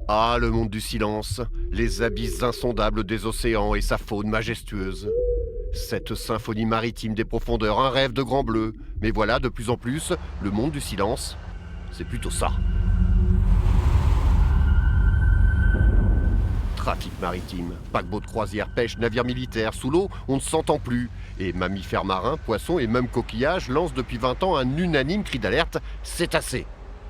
Ah, le monde du silence, les abysses insondables des océans et sa faune majestueuse. Cette symphonie maritime des profondeurs, un rêve de grand bleu. Mais voilà, de plus en plus, le monde du silence, c'est plutôt ça. Trafic maritime, paquebots de croisière, pêche, navires militaires, sous l'eau, on ne s'entend plus. Et mammifères marins, poissons et même coquillages lancent depuis 20 ans un unanime cri d'alerte, c'est assez.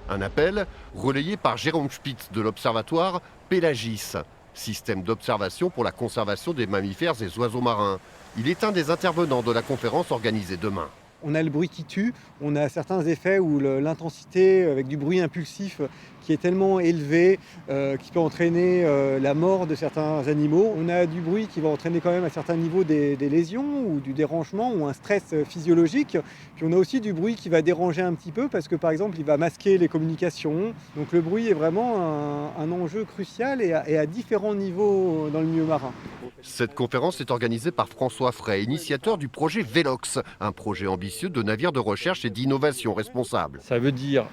Un appel relayé par Jérôme Spitz de l'observatoire Pélagis, système d'observation pour la conservation des mammifères et oiseaux marins. Il est un des intervenants de la conférence organisée demain. On a le bruit qui tue, on a certains effets où l'intensité avec du bruit impulsif qui est tellement élevé, qui peut entraîner la mort de certains animaux. On a du bruit qui va entraîner quand même à certains niveaux des lésions ou du dérangement ou un stress physiologique. Puis on a aussi du bruit qui va déranger un petit peu parce que par exemple il va masquer les communications. Donc le bruit est vraiment un enjeu crucial et à différents niveaux dans le milieu marin. Cette conférence est organisée par François Frey, initiateur du projet Velox, un projet ambitieux de navire de recherche et d'innovation responsable. Ça veut dire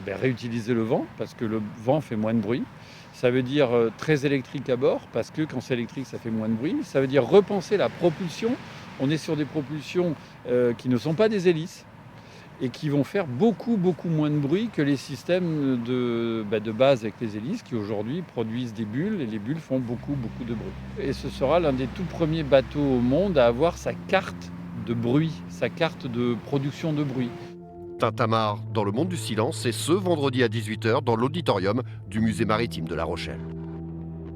réutiliser le vent, parce que le vent fait moins de bruit. Ça veut dire très électrique à bord, parce que quand c'est électrique, ça fait moins de bruit. Ça veut dire repenser la propulsion. On est sur des propulsions qui ne sont pas des hélices et qui vont faire beaucoup moins de bruit que les systèmes de base avec les hélices qui aujourd'hui produisent des bulles et les bulles font beaucoup de bruit. Et ce sera l'un des tout premiers bateaux au monde à avoir sa carte de bruit, sa carte de production de bruit. Tintamarre dans le monde du silence, c'est ce vendredi à 18 h dans l'auditorium du musée maritime de La Rochelle.